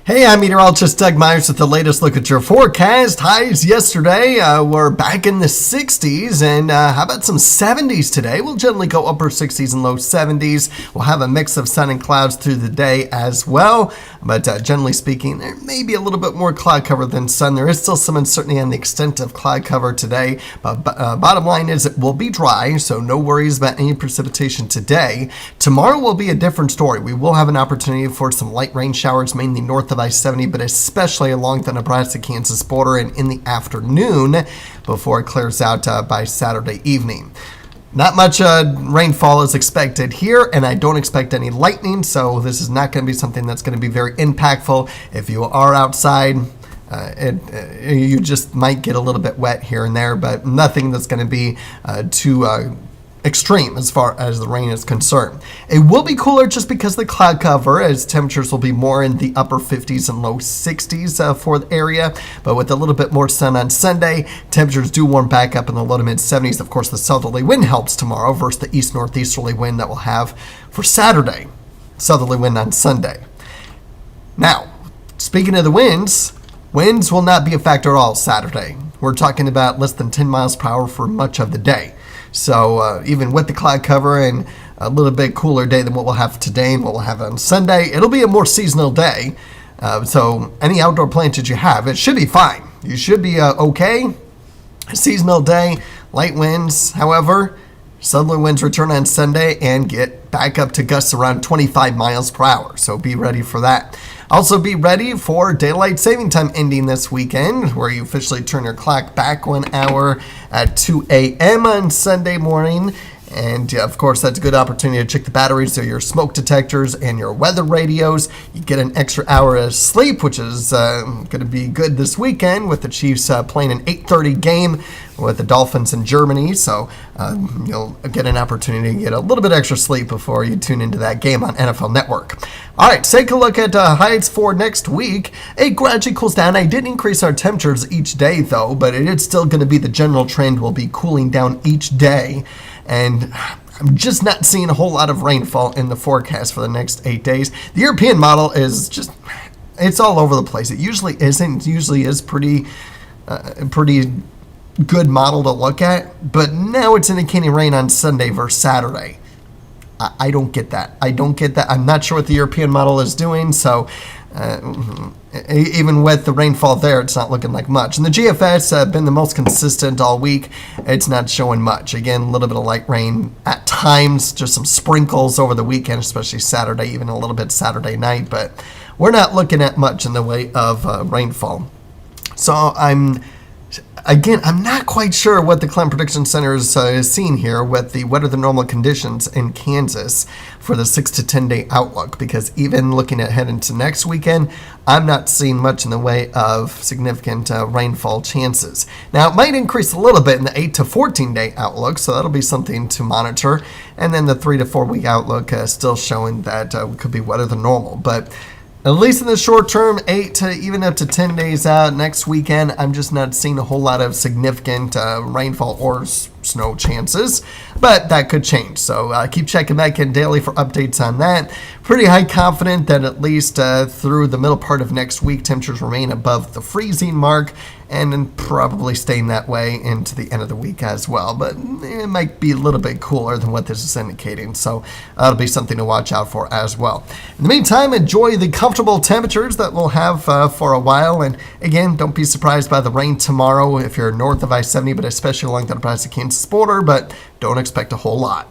Hey, I'm meteorologist Doug Myers with the latest look at your forecast. Highs yesterday were back in the 60s, and how about some 70s today? We'll generally go upper 60s and low 70s. We'll have a mix of sun and clouds through the day as well, but generally speaking, there may be a little bit more cloud cover than sun. There is still some uncertainty on the extent of cloud cover today, but bottom line is it will be dry, so no worries about any precipitation today. Tomorrow will be a different story. We will have an opportunity for some light rain showers, mainly north of I-70, but especially along the Nebraska-Kansas border and in the afternoon before it clears out by Saturday evening. Not much rainfall is expected here, and I don't expect any lightning, so this is not going to be something that's going to be very impactful. If you are outside, you just might get a little bit wet here and there, but nothing that's going to be too extreme as far as the rain is concerned. It will be cooler just because of the cloud cover, as temperatures will be more in the upper 50s and low 60s for the area, but with a little bit more sun on Sunday, temperatures do warm back up in the low to mid 70s. Of course, the southerly wind helps tomorrow versus the east northeasterly wind that we'll have for Saturday. Southerly wind on Sunday. Now, speaking of the winds will not be a factor at all Saturday. We're talking about less than 10 miles per hour for much of the day. So even with the cloud cover and a little bit cooler day than what we'll have today and what we'll have on Sunday, it'll be a more seasonal day. So any outdoor plans that you have, it should be fine. You should be okay. A seasonal day, light winds. However, southerly winds return on Sunday and get back up to gusts around 25 miles per hour. So be ready for that. Also be ready for daylight saving time ending this weekend, where you officially turn your clock back 1 hour at 2 a.m. on Sunday morning. And of course, that's a good opportunity to check the batteries of your smoke detectors and your weather radios. You get an extra hour of sleep, which is going to be good this weekend with the Chiefs playing an 8:30 game with the Dolphins in Germany. So you'll get an opportunity to get a little bit extra sleep before you tune into that game on NFL Network. All right, take a look at highs for next week. It gradually cools down. I did increase our temperatures each day, though, but it is still going to be the general trend will be cooling down each day. And I'm just not seeing a whole lot of rainfall in the forecast for the next 8 days. The European model is just, it's all over the place. It usually isn't. It usually is pretty good model to look at. But now it's indicating rain on Sunday versus Saturday. I don't get that. I'm not sure what the European model is doing. So even with the rainfall there, it's not looking like much. And the GFS been the most consistent all week. It's not showing much. Again, a little bit of light rain at times, just some sprinkles over the weekend, especially Saturday, even a little bit Saturday night. But we're not looking at much in the way of rainfall. So I'm not quite sure what the Climate Prediction Center is seeing here with the wetter than normal conditions in Kansas for the 6 to 10 day outlook, because even looking ahead into next weekend, I'm not seeing much in the way of significant rainfall chances. Now, it might increase a little bit in the 8 to 14 day outlook, so that'll be something to monitor. And then the 3 to 4 week outlook still showing that it could be wetter than normal. But at least in the short term, 8 to even up to 10 days out next weekend, I'm just not seeing a whole lot of significant rainfall or snow chances, but that could change. So keep checking back in daily for updates on that. Pretty high confident that at least through the middle part of next week, temperatures remain above the freezing mark, and then probably staying that way into the end of the week as well. But it might be a little bit cooler than what this is indicating, so that'll be something to watch out for as well. In the meantime, enjoy the comfortable temperatures that we'll have for a while. And again, don't be surprised by the rain tomorrow if you're north of I-70, but especially along the Nebraska-Kansas border, but don't expect a whole lot.